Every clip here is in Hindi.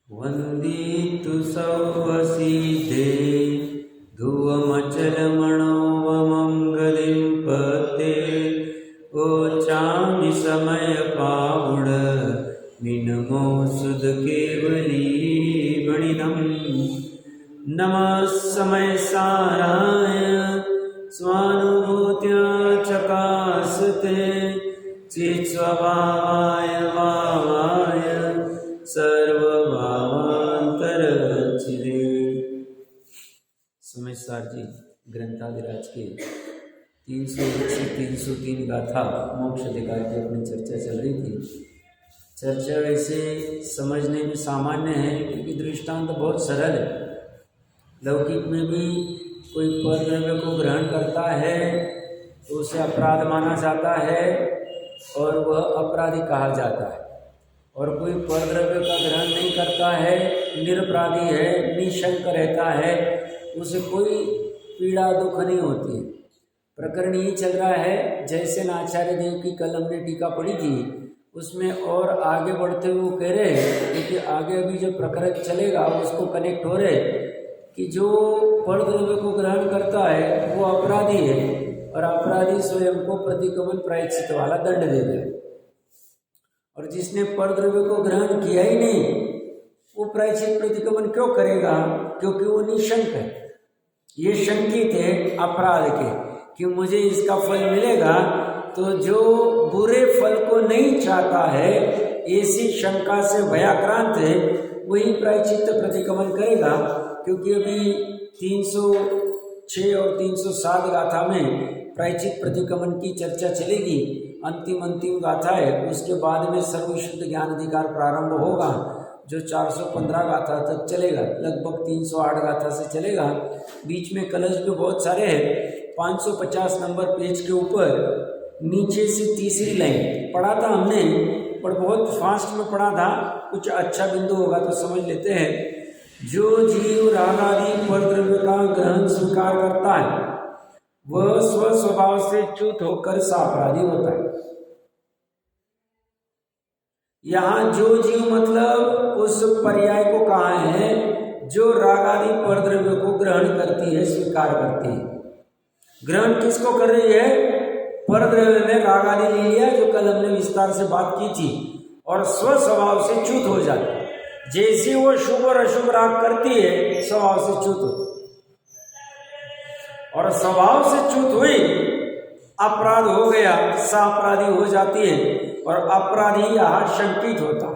वन्दितु सौवसीधे धुवमचलमणोवमङ्गलिं पते ओचामि समय पावुड मिनमो सुध केवली गणिनम् नमः समय साराय स्वानुभूत्या चकासते चित् स्वभावाय भावाय सर्वभावांतरचिदे। समय सार जी ग्रंथाधिराज के 301 से 303 गाथा मोक्ष अधिकार की अपनी चर्चा चल रही थी। चर्चा वैसे समझने में सामान्य है क्योंकि दृष्टांत बहुत सरल है। लौकिक में भी कोई परद्रव्य को ग्रहण करता है तो उसे अपराध माना जाता है और वह अपराधी कहा जाता है, और कोई परद्रव्य का ग्रहण नहीं करता है, निरपराधी है, निशंक रहता है, उसे कोई पीड़ा दुख नहीं होती है। प्रकरण यही चल रहा है जैसे आचार्य देव की कल हमने टीका पढ़ी थी, उसमें और आगे बढ़ते हुए वो कह रहे हैं, क्योंकि आगे अभी जो प्रकरण चलेगा उसको कनेक्ट हो रहे कि जो परद्रव्य को ग्रहण करता है वो अपराधी है और अपराधी स्वयं को प्रतिक्रमण प्रायश्चित वाला दंड दे दे, और जिसने परद्रव्य को ग्रहण किया ही नहीं वो प्रायश्चित प्रतिक्रमण क्यों करेगा? क्योंकि वो निशंक है। ये शंकित है अपराध के कि मुझे इसका फल मिलेगा, तो जो बुरे फल को नहीं चाहता है, ऐसी शंका से भयाक्रांत है, वही प्रायश्चित प्रतिक्रमण करेगा। क्योंकि अभी 306 और 307 गाथा में प्रायश्चित प्रतिक्रमण की चर्चा चलेगी। अंतिम गाथा है, उसके बाद में सर्वशुद्ध ज्ञान अधिकार प्रारंभ होगा जो 415 गाथा तक चलेगा, लगभग 308 गाथा से चलेगा। बीच में कलश भी बहुत सारे हैं। 550 नंबर पेज के ऊपर नीचे से तीसरी लाइन पढ़ा था हमने, पर बहुत फास्ट में पढ़ा था, कुछ अच्छा बिंदु होगा तो समझ लेते हैं। जो जीव रागादि परद्रव्य का ग्रहण स्वीकार करता है वह स्वस्वभाव से च्युत होकर सापराधी होता है। यहाँ जो जीव मतलब उस पर्याय को कहा है जो रागादि परद्रव्य को ग्रहण करती है, स्वीकार करती है। ग्रहण किसको कर रही है? परद्रव्य में रागादि ले लिया, जो कल हमने विस्तार से बात की थी, और स्वस्वभाव से च्युत हो जाती है। जैसे वो शुभ और अशुभ राग करती है, स्वभाव से च्युत होती, और स्वभाव से च्युत हुई, अपराध हो गया, सापराधी हो जाती है, और अपराधी यहाँ शंकित होता है।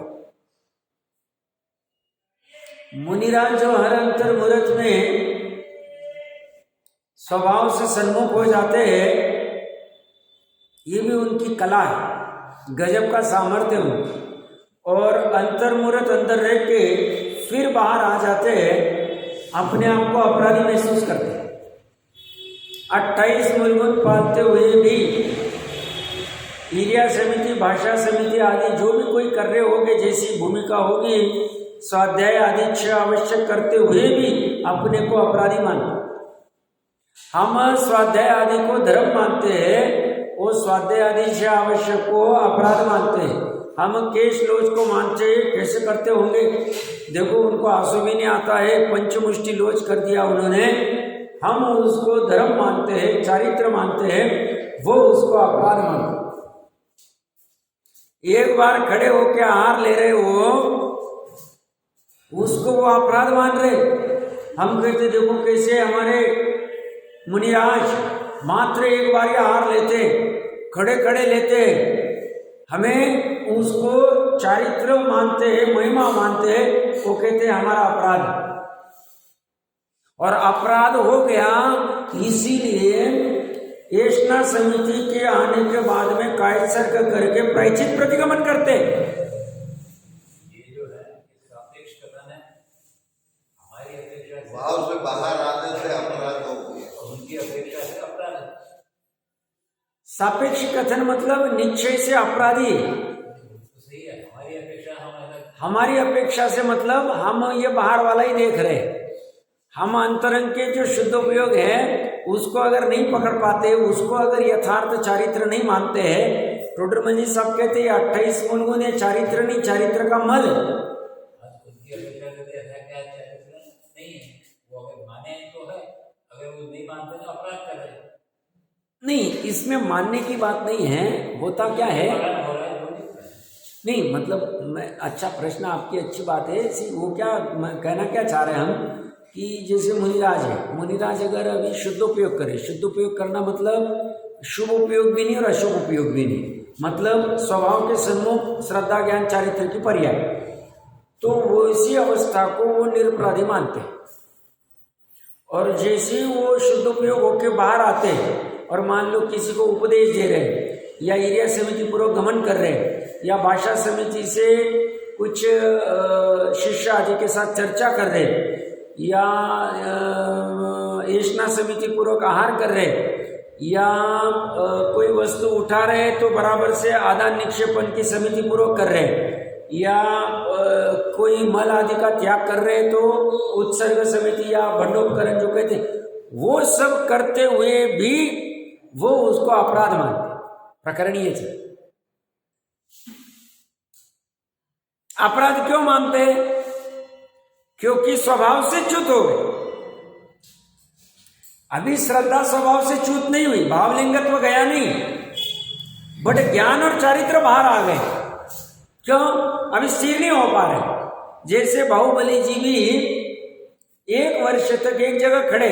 मुनिराज जो हर अंतर मुहूर्त में स्वभाव से सन्मुख हो जाते हैं, ये भी उनकी कला है, गजब का सामर्थ्य है। और अंतर मुहूर्त अंदर रह के फिर बाहर आ जाते हैं, अपने आप को अपराधी महसूस करते हैं। 28 मूलभूत पालते हुए भी क्रिया समिति, भाषा समिति आदि जो भी कोई कर रहे होंगे, जैसी भूमिका होगी, स्वाध्याय आदि 6 आवश्यक करते हुए भी अपने को अपराधी मानते। हम स्वाध्याय आदि को धर्म मानते हैं, वो स्वाध्याय आदि 6 आवश्यक को अपराध मानते हैं। हम केश लोच को मानते हैं, कैसे करते होंगे? देखो उनको आंसू भी नहीं आता है, पंचमुष्टि लोच कर दिया उन्होंने। हम उसको धर्म मानते हैं, चारित्र मानते हैं, वो उसको अपराध मानते। एक बार खड़े होकर आहार ले रहे हो, उसको वो अपराध मान रहे। हम कहते देखो कैसे हमारे मुनिराज मात्र एक बार आहार लेते, खड़े खड़े लेते, हमें उसको चारित्र मानते हैं, महिमा मानते हैं, वो कहते हैं हमारा अपराध, और अपराध हो गया। इसीलिए ऐष्णा समिति के आने के बाद में कायसर्ग करके प्रायश्चित प्रतिक्रमण करते। ये जो है सापेक्ष कथन है, हमारी अपेक्षा भाव से बाहर आने से अपराध हो गया, उनकी अपेक्षा से अपराध। सापेक्ष कथन मतलब निश्चय से अपराधी। सही है, हमारी अपेक्षा हम अलग, हमारी अपेक्षा से मतलब हम ये बाहर वाला ही देख रहे, हम अंतरंग के जो शुद्ध उपयोग है उसको अगर नहीं पकड़ पाते, उसको अगर यथार्थ चारित्र नहीं मानते हैं, टोडरमल जी साहब कहते हैं 28 गुण है, चारित्र नहीं, चारित्र का मल मानते हैं अपराध कर रहे हैं। नहीं, इसमें मानने की बात नहीं है। होता क्या है, नहीं मतलब मैं, अच्छा प्रश्न आपकी, अच्छी बात है। वो क्या कहना क्या चाह रहे हैं हम कि जैसे मुनिराज है, मुनिराज अगर अभी शुद्ध उपयोग करे, शुद्ध उपयोग करना मतलब शुभ उपयोग भी नहीं और अशुभ उपयोग भी नहीं, मतलब स्वभाव के सन्मुख श्रद्धा ज्ञान चारित्र की पर्याय, तो वो इसी अवस्था को वो निरपराधी मानते हैं। और जैसे वो शुद्ध उपयोग होके बाहर आते हैं और मान लो किसी को उपदेश दे रहे हैं या एरिया समिति पूर्वक गमन कर रहे हैं या भाषा समिति से कुछ शिष्य आदि के साथ चर्चा कर रहे हैं या येषणा समिति पूर्वक आहार कर रहे हैं या कोई वस्तु उठा रहे हैं तो बराबर से आदान निक्षेपण की समिति पूर्वक कर रहे हैं या कोई मल आदि का त्याग कर रहे हैं तो उत्सर्ग समिति या भंडोपकरण जो कहते हैं, वो सब करते हुए भी वो उसको अपराध मानते। प्रकरण ये है, अपराध क्यों मानते हैं? क्योंकि स्वभाव से च्युत हो गए। अभी श्रद्धा स्वभाव से च्युत नहीं हुई, भावलिंगत्व गया नहीं, बट ज्ञान और चारित्र बाहर आ गए। क्यों? अभी स्थिर नहीं हो पा रहे। जैसे बाहुबली जी भी 1 वर्ष तक एक जगह खड़े,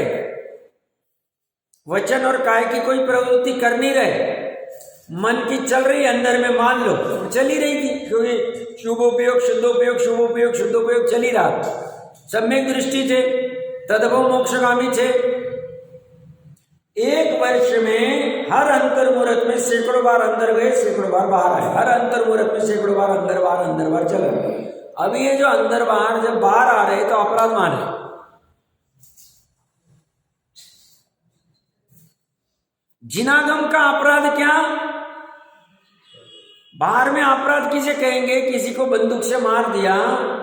वचन और काय की कोई प्रवृत्ति कर नहीं रहे, मन की चल रही अंदर में, मान लो चल ही रही थी, क्योंकि शुभ उपयोग शुद्ध उपयोग शुभ उपयोग शुद्ध उपयोग चल ही रहा, सम्यक दृष्टि थे, तदभव मोक्षगामी थे। 1 वर्ष में हर अंतर मुहूर्त में सैकड़ों बार अंदर गए, सैकड़ों बार बाहर आए, हर अंतर मुहूर्त में सैकड़ों बार अंदर बाहर चल रहे। अभी ये जो अंदर बाहर जब बाहर आ रहे तो अपराध माने। जिनागम का अपराध क्या? बाहर में अपराध किसे कहेंगे? किसी को बंदूक से मार दिया,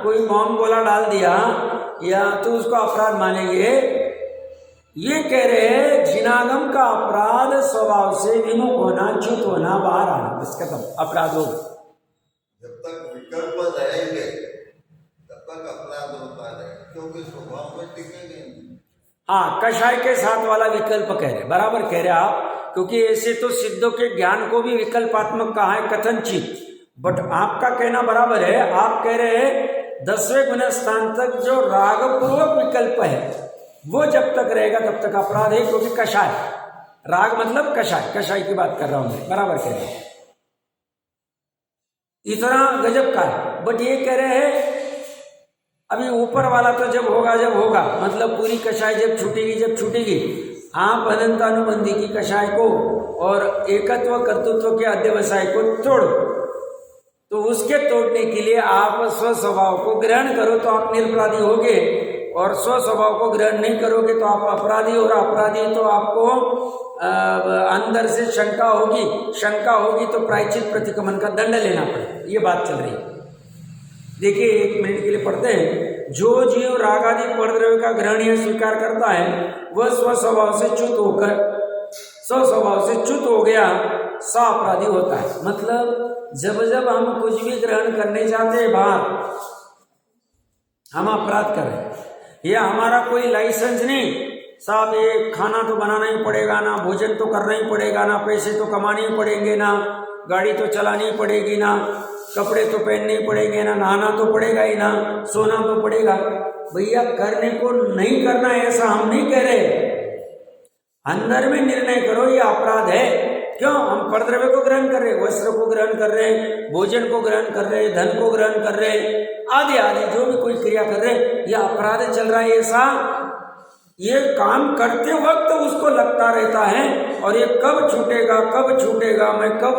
कोई बॉम्ब गोला डाल दिया या तो उसको अपराध मानेंगे। ये कह रहे हैं जिनागम का अपराध स्वभाव से विमुख होना, च्युत होना, बाहर आना, बस खत्म, अपराध हो। जब तक विकल्प रहेंगे तब तक अपराध होता है, क्योंकि स्वभाव में टिकेंगे नहीं। हाँ, कषाय के साथ वाला विकल्प कह रहे, बराबर कह रहे आप, क्योंकि ऐसे तो सिद्धों के ज्ञान को भी विकल्पात्मक कहा है कथनचित, बट आपका कहना बराबर है। आप कह रहे हैं 10वें गुण स्थान तक जो रागपूर्वक विकल्प है वो जब तक रहेगा तब तक अपराध है, क्योंकि कषाय, राग मतलब कषाय, कषाय की बात कर रहा हूं मैं, बराबर कह रहे हैं। इतना गजब का है, बट ये कह रहे हैं अभी ऊपर वाला तो जब होगा, मतलब पूरी कषाय जब छूटेगी, आप अनंतानुबंधी की कषाय को और एकत्व कर्तृत्व के अध्यवसाय को तोड़ो, तो उसके तोड़ने के लिए आप स्वस्वभाव को ग्रहण करो तो आप निरपराधी होगे, और स्वस्वभाव को ग्रहण नहीं करोगे तो आप अपराधी, और अपराधी तो आपको अंदर से शंका होगी तो प्रायश्चित प्रतिक्रमण का दंड लेना पड़ेगा। ये बात चल रही है। देखिए 1 मिनट के लिए पढ़ते हैं। जो जीव राग आदि परद्रव्य का ग्रहण या स्वीकार करता है वह स्वस्वभाव से च्युत हो गया, सा अपराधी होता है। मतलब जब हम कुछ भी ग्रहण करने जाते हैं बाहर, हम अपराध कर रहे हैं। या हमारा कोई लाइसेंस नहीं, साहब ये खाना तो बनाना ही पड़ेगा ना, भोजन तो करना ही पड़ेगा ना, पैसे तो कमाने ही पड़ेंगे ना, गाड़ी तो चलानी ही पड़ेगी ना, कपड़े तो पहनने ही पड़ेंगे ना, नहाना तो पड़ेगा ही ना, सोना तो पड़ेगा। भैया करने को नहीं करना ऐसा हम नहीं कह रहे, अंदर में निर्णय करो ये अपराध है। क्यों? हम परद्रव्य को ग्रहण कर रहे, वस्त्र को ग्रहण कर रहे, भोजन को ग्रहण कर रहे, धन को ग्रहण कर रहे, आदि आदि जो भी कोई क्रिया कर रहे, यह अपराध चल रहा है। ऐसा ये काम करते वक्त उसको लगता रहता है, और ये कब छूटेगा, मैं कब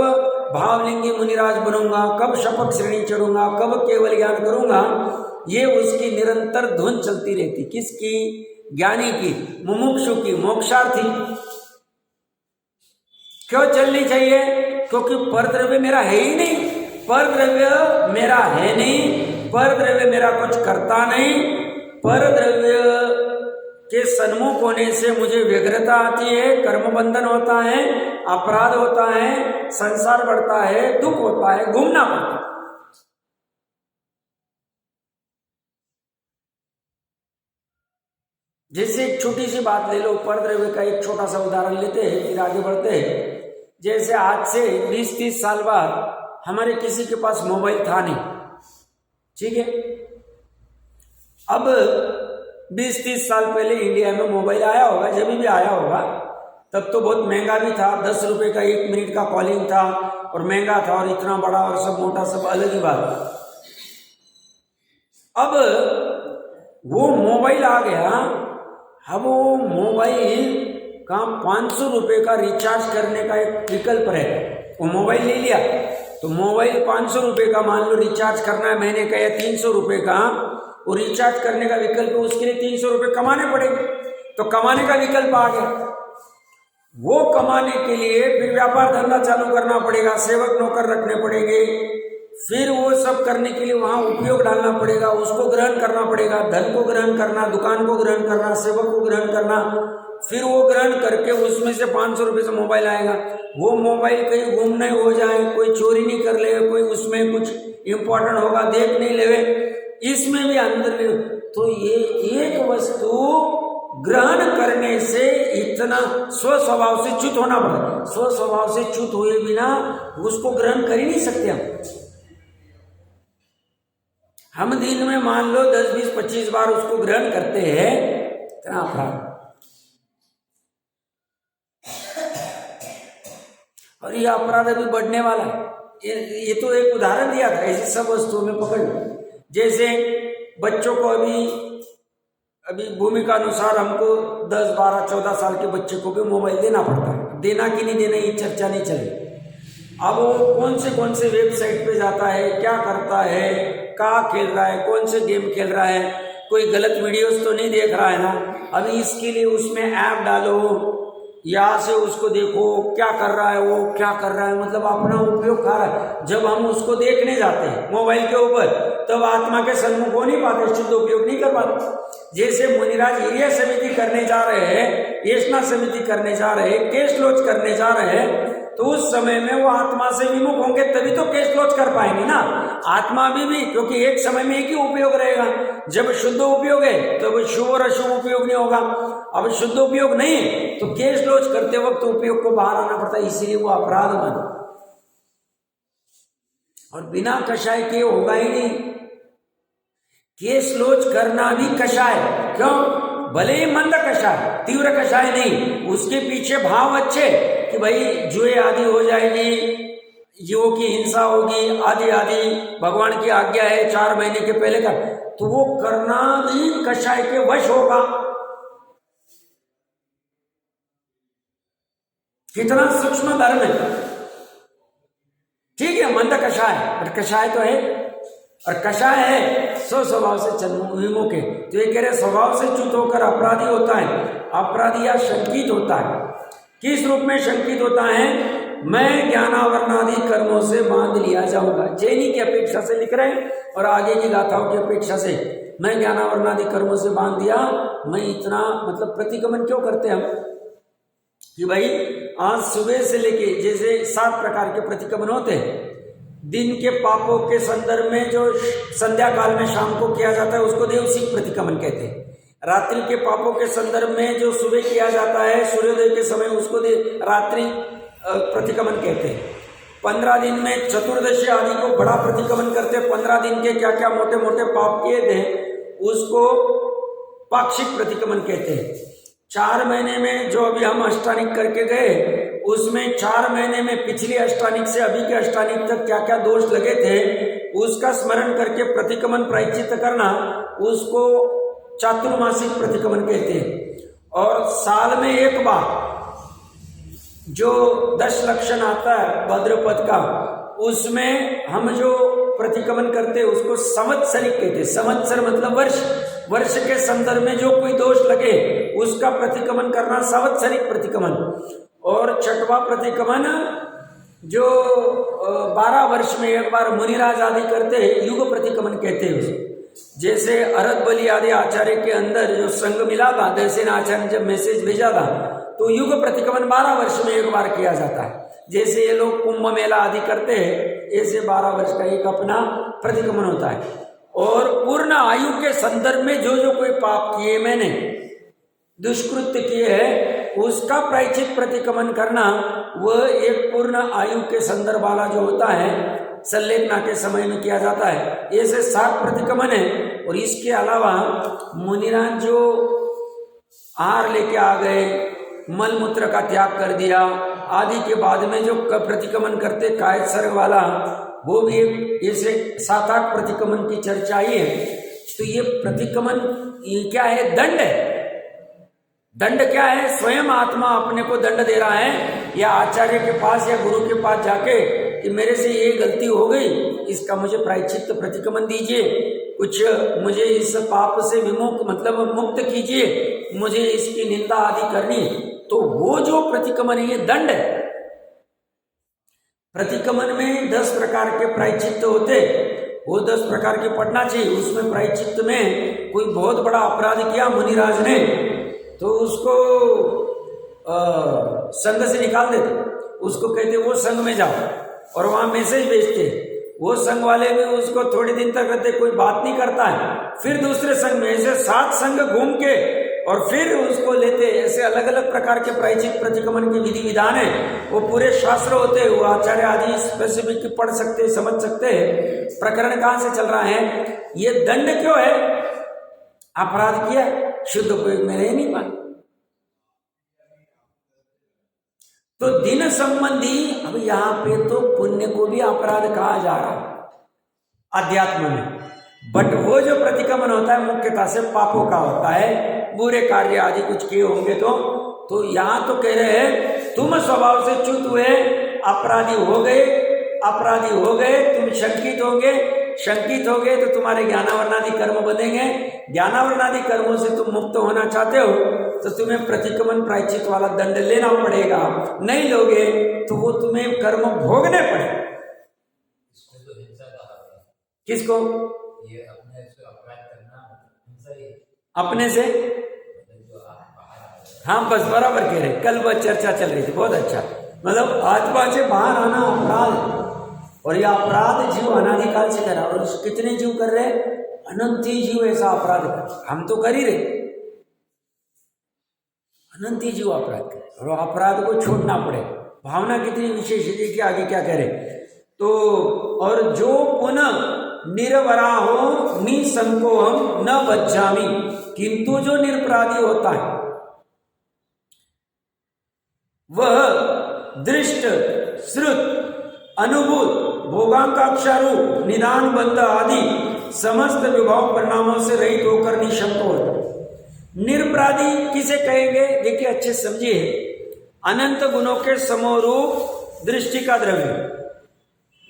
भावलिंगी मुनिराज बनूंगा, कब शपथ श्रेणी चढ़ूंगा, कब केवल ज्ञान करूंगा, ये उसकी निरंतर धुन चलती रहती। किसकी? ज्ञानी की, मुमुक्षु की, मोक्षार्थी। क्यों चलनी चाहिए? क्योंकि परद्रव्य मेरा है ही नहीं, परद्रव्य मेरा है नहीं, परद्रव्य मेरा कुछ करता नहीं, परद्रव्य के सन्मुख होने से मुझे व्यग्रता आती है, कर्म बंधन होता है, अपराध होता है, संसार बढ़ता है, दुख होता है, घूमना पड़ता है। जैसे एक छोटी सी बात ले लो, परद्रव्य का एक छोटा सा उदाहरण लेते हैं फिर आगे बढ़ते हैं। जैसे आज से 20-30 साल बाद हमारे किसी के पास मोबाइल था नहीं, ठीक है। अब 20-30 साल पहले इंडिया में मोबाइल आया होगा, जब भी आया होगा तब तो बहुत महंगा भी था, 10 रुपए का 1 मिनट का कॉलिंग था और महंगा था और इतना बड़ा और सब मोटा, सब अलग ही बात। अब वो मोबाइल आ गया, अब वो मोबाइल का 500 रुपए का रिचार्ज करने का एक विकल्प है। वो मोबाइल ले लिया तो मोबाइल 500 रुपए का मान लो रिचार्ज करना है महीने का, या 300 रुपए का वो रिचार्ज करने का विकल्प, उसके लिए 300 रुपए कमाने पड़ेंगे। तो कमाने का विकल्प आ गया, वो कमाने के लिए फिर व्यापार धंधा चालू करना पड़ेगा, सेवक नौकर रखने पड़ेंगे, फिर वो सब करने के लिए वहां उपयोग डालना पड़ेगा, उसको ग्रहण करना पड़ेगा, धन को ग्रहण करना, दुकान को ग्रहण करना, सेवक को ग्रहण करना, फिर वो ग्रहण करके उसमें से 500 रुपए से मोबाइल आएगा। वो मोबाइल कहीं गुमने हो जाए, कोई चोरी नहीं कर ले, कोई उसमें कुछ इंपॉर्टेंट होगा देख नहीं ले, इसमें भी अंदर ले। तो ये एक वस्तु ग्रहण करने से इतना स्वस्वभाव से च्युत होना पड़ेगा। स्वस्वभाव से च्युत हुए बिना उसको ग्रहण कर ही नहीं सकते हम दिन में मान लो 10, 20, 25 बार उसको ग्रहण करते हैं, इतना अपराध। और ये अपराध अभी बढ़ने वाला है। ये तो एक उदाहरण दिया था, ऐसी सब वस्तुओं में पकड़ लो। जैसे बच्चों को अभी भूमिका अनुसार हमको 10, 12, 14 साल के बच्चे को भी मोबाइल देना पड़ता है। देना कि नहीं देना ये चर्चा नहीं चली। अब वो कौन से वेबसाइट पे जाता है, क्या करता है, कहाँ खेल रहा है, कौन से गेम खेल रहा है, कोई गलत वीडियोस तो नहीं देख रहा है ना। अभी इसके लिए उसमें ऐप डालो, यहाँ से उसको देखो क्या कर रहा है, वो क्या कर रहा है, मतलब अपना उपयोग कर रहा है। जब हम उसको देखने जाते हैं मोबाइल के ऊपर, तब आत्मा के सन्मुख हो नहीं पाते, शुद्ध उपयोग नहीं कर पाते। जैसे मुनिराज हिरिया समिति करने जा रहे हैं, येषणा समिति करने जा रहे हैं, केशलोच करने जा रहे हैं, तो उस समय में वो आत्मा से विमुख होंगे तभी तो केशलोच कर पाएंगे ना। आत्मा भी क्योंकि एक समय में एक ही उपयोग रहेगा। जब शुद्ध उपयोग है तो शुभ और अशुभ उपयोग नहीं होगा। अब शुद्ध उपयोग नहीं तो केशलोच करते वक्त उपयोग को बाहर आना पड़ता है, इसीलिए वो अपराध बना। और बिना कषाय के होगा ही नहीं। केशलोच करना भी कषाय, क्यों? भले ही मंद कषाय, तीव्र कषाय नहीं, उसके पीछे भाव अच्छे कि भाई जुए आदि हो जाएगी, जीवों की हिंसा होगी, आदि आदि भगवान की आज्ञा है 4 महीने के पहले का, तो वो करना भी कषाय के वश होगा। कितना सूक्ष्म धर्म है। ठीक है मंद कषाय, पर कषाय तो है, और कषाय है स्व स्वभाव से विमुख है। तो ये कह रहे स्वभाव से च्युत होकर अपराधी होता है। अपराधी या शंकित होता है। किस रूप में शंकित होता है? मैं ज्ञानावरणादि कर्मों से बांध लिया जाऊंगा। जैनी की अपेक्षा से लिख रहे हैं और आगे की गाथाओं की अपेक्षा से, मैं ज्ञानावरणादि कर्मों से बांध दिया। मैं इतना मतलब प्रतिगमन क्यों करते हम कि भाई आज सुबह से लेके जैसे 7 प्रकार के प्रतिगमन होते हैं। दिन के पापों के संदर्भ में जो संध्या काल में शाम को किया जाता है उसको देवसिक प्रतिगमन कहते हैं। रात्रि के पापों के संदर्भ में जो सुबह किया जाता है सूर्योदय के समय उसको रात्रि प्रतिगमन कहते हैं। 15 दिन में चतुर्दशी आदि को बड़ा प्रतिगमन करते हैं। 15 दिन के क्या क्या मोटे मोटे पाप किए थे उसको पाक्षिक प्रतिगमन कहते हैं। 4 महीने में जो अभी हम अष्टानिक करके गए उसमें 4 महीने में पिछली अष्टानिक से अभी के अष्टानिक तक क्या क्या दोष लगे थे उसका स्मरण करके प्रतिगमन प्रायश्चित करना, उसको चातुर्मासिक प्रतिगमन कहते हैं। और साल में एक बार जो 10 लक्षण आता है भाद्रपद का, उसमें हम जो प्रतिगमन करते हैं उसको संवत्सरिक कहते हैं। संवत्सर मतलब वर्ष, वर्ष के संदर्भ में जो कोई दोष लगे उसका प्रतिगमन करना संवत्सरिक प्रतिगमन। और 6वां प्रतिगमन जो 12 वर्ष में एक बार मुनिराज आदि करते हैं, युग प्रतिगमन कहते हैं उसको। जैसे अरद बलि आदि आचार्य के अंदर जो संग मिला था, दैसेन आचार्य ने जब मैसेज भेजा था तो युग प्रतिगमन 12 वर्ष में एक बार किया जाता है। जैसे ये लोग कुंभ मेला आदि करते हैं, ऐसे 12 वर्ष का एक अपना प्रतिगमन होता है। और पूर्ण आयु के संदर्भ में जो जो कोई पाप किए मैंने दुष्कृत्य किए है उसका प्रायश्चित प्रतिक्रमण करना, वह एक पूर्ण आयु के संदर्भ वाला जो होता है संलेखना के समय में किया जाता है। ऐसे 7 प्रतिक्रमण है। और इसके अलावा मुनिराज जो आहार लेके आ गए, मल मूत्र का त्याग कर दिया आदि के बाद में जो प्रतिक्रमण करते कायद सर्ग वाला, वो भी एक ऐसे 7-8 प्रतिक्रमण की चर्चा ही है। तो ये प्रतिक्रमण ये क्या है? दंड है। दंड क्या है? स्वयं आत्मा अपने को दंड दे रहा है, या आचार्य के पास या गुरु के पास जाके कि मेरे से ये गलती हो गई, इसका मुझे प्रायश्चित प्रतिक्रमण दीजिए, कुछ मुझे इस पाप से विमुक्त मतलब मुक्त कीजिए, मुझे इसकी निंदा आदि करनी। तो वो जो प्रतिक्रमण है ये दंड है। प्रतिक्रमण में 10 प्रकार के प्रायश्चित होते, वो 10 प्रकार के पढ़ना चाहिए। उसमें प्रायश्चित में कोई बहुत बड़ा अपराध किया मुनिराज ने, तो उसको संघ से निकाल देते, उसको कहते वो संघ में जाओ, और वहां मैसेज भेजते। वो संघ वाले भी उसको थोड़े दिन तक रहते, कोई बात नहीं करता है, फिर दूसरे संघ में ऐसे 7 संघ घूम के और फिर उसको लेते। ऐसे अलग अलग प्रकार के प्रायश्चित प्रतिक्रमण की विधि विधान है, वो पूरे शास्त्र होते हैं, वो आचार्य आदि स्पेसिफिक पढ़ सकते समझ सकते हैं प्रकरण कहां से चल रहा है। ये दंड क्यों है? अपराध किया, शुद्ध उपयोग में रह नहीं पाए। तो दिन संबंधी, अब यहां पे तो पुण्य को भी अपराध कहा जा रहा है अध्यात्म में, बट वो जो प्रतिक्रमण होता है मुख्यतः से पापों का होता है, बुरे कार्य आदि कुछ किए होंगे तो यहां तो कह रहे हैं तुम स्वभाव से च्युत हुए, अपराधी हो गए, तुम शंकित हो गए तो तुम्हारे ज्ञानावरणादि कर्म बनेंगे। ज्ञानावरणादि कर्मों से तुम मुक्त होना चाहते हो तो तुम्हें प्रतिक्रमण प्रायश्चित वाला दंड लेना पड़ेगा, नहीं लोगे तो वो तुम्हें कर्म भोगने पड़ेंगे। इसको तो हिंसा कहा है। किसको? ये अपने से अपराध करना हिंसा ही है। अपने से, हाँ बस बराबर कह रहे, कल वह चर्चा चल रही थी, बहुत अच्छा। मतलब आत्मा से बाहर आना अपराध, और यह अपराध जीव अनादिकाल से कर रहा है। और कितने जीव कर रहे हैं? अनंत ही जीव ऐसा अपराध कर, हम तो कर ही रहे, अनंत ही जीव अपराध कर, और अपराध को छोड़ना पड़े। भावना कितनी विशेष है कि आगे क्या कह रहे तो, और जो पुनः निर्वरा हो निसंको हम न बच्चामी, किंतु जो निरपराधी होता है वह दृष्ट श्रुत अनुभूत भोगांकाक्षारूप निदान बंध आदि समस्त विभाव परिणामों से रहित होकर निशंक होता। निरपराधी किसे कहेंगे? देखिए अच्छे समझिए, अनंत गुणों के समरूप दृष्टि का द्रव्य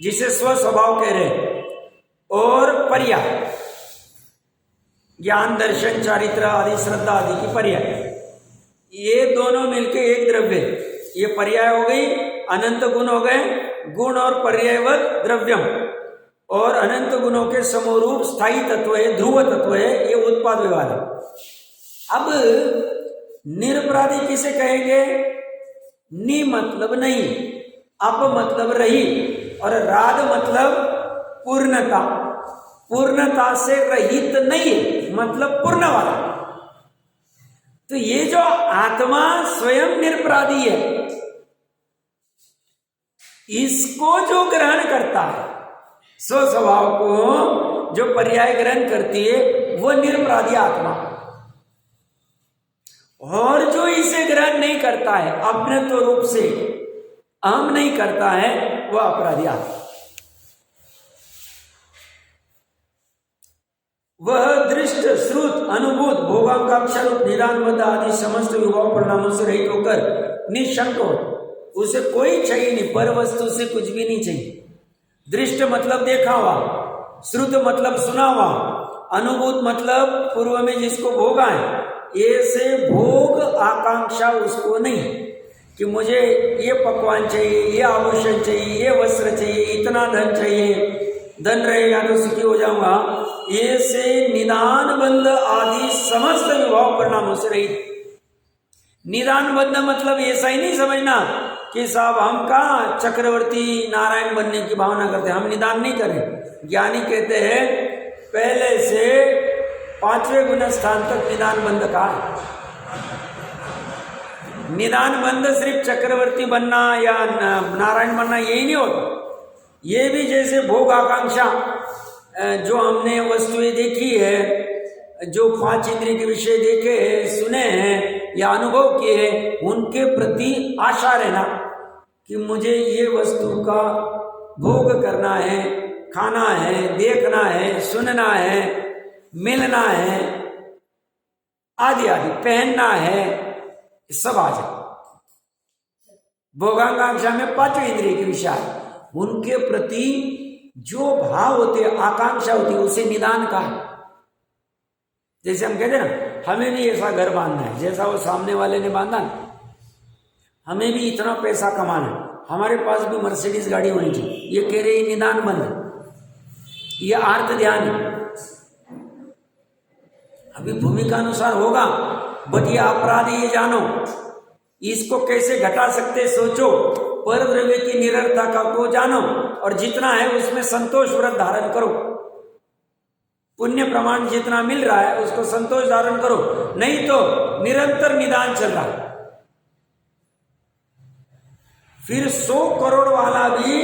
जिसे स्व स्वभाव कह रहे, और पर्याय ज्ञान दर्शन चारित्र आदि श्रद्धा आदि की पर्याय, ये दोनों मिलके एक द्रव्य, ये पर्याय हो गई, अनंत गुण हो गए, गुण और पर्यायवत द्रव्यम, और अनंत गुणों के समरूप स्थायी तत्व है, ध्रुव तत्व है, ये उत्पाद व्यवहार है। अब निरपराधी किसे कहेंगे? नि मतलब नहीं, अप मतलब रही, और राध मतलब पूर्णता, पूर्णता से रहित नहीं मतलब पूर्ण वाला। तो ये जो आत्मा स्वयं निरपराधी है, इसको जो ग्रहण करता है, स्व स्वभाव को जो पर्याय ग्रहण करती है वो निरपराधी आत्मा, और जो इसे ग्रहण नहीं करता है, अपने तो रूप से अहम नहीं करता है, वह अपराधी आत्मा। वह दृष्ट श्रुत अनुभूत भोगांकाक्षा रूप निदानबद्ध आदि समस्त विभाव परिणामों से रहित होकर निशंक हो, उसे कोई चाहिए नहीं, पर वस्तु से कुछ भी नहीं चाहिए। दृष्ट मतलब देखा हुआ, श्रुत मतलब सुना हुआ, अनुभूत मतलब पूर्व में जिसको भोगा है, ऐसे भोग आकांक्षा उसको नहीं कि मुझे ये पकवान चाहिए, ये आभूषण चाहिए, ये वस्त्र चाहिए, इतना धन चाहिए, धन रहेगा तो सुखी हो जाऊंगा, ऐसे निदान बंध आदि समस्त विभाव परिणामों से रहित। निदान बंध मतलब ऐसा ही नहीं समझना कि साहब हम कहाँ चक्रवर्ती नारायण बनने की भावना करते हैं, हम निदान नहीं करें। ज्ञानी कहते हैं पहले से 5वें गुण स्थान तक निदान बंध कहा है। निदान बंद सिर्फ चक्रवर्ती बनना या नारायण बनना यही नहीं होता। ये भी जैसे भोग आकांक्षा, जो हमने वस्तुएं देखी है, जो 5 इंद्रिय के विषय देखे हैं, सुने हैं या अनुभव किए हैं, उनके प्रति आशा रहना कि मुझे ये वस्तु का भोग करना है, खाना है, देखना है, सुनना है, मिलना है, आदि आदि, पहनना है, सब आ जाए। भोगाकांक्षा में 5 इंद्रिय के विषय, उनके प्रति जो भाव होते, आकांक्षा होती, उसे निदान का है। जैसे हम कहते हैं ना, हमें भी ऐसा घर बांधना है जैसा वो सामने वाले ने बांधा ना, हमें भी इतना पैसा कमाना है, हमारे पास भी मर्सिडीज गाड़ी होनी चाहिए, ये कह रहे हैं निदान बंद, ये आर्त ध्यान है। अभी भूमिका अनुसार होगा, बट ये अपराध है, ये जानो, इसको कैसे घटा सकते सोचो, पर द्रव्य की निरर्थकता को जानो, और जितना है उसमें संतोष व्रत धारण करो। पुण्य प्रमाण जितना मिल रहा है उसको संतोष धारण करो, नहीं तो निरंतर निदान चल रहा है। फिर 100 करोड़ वाला भी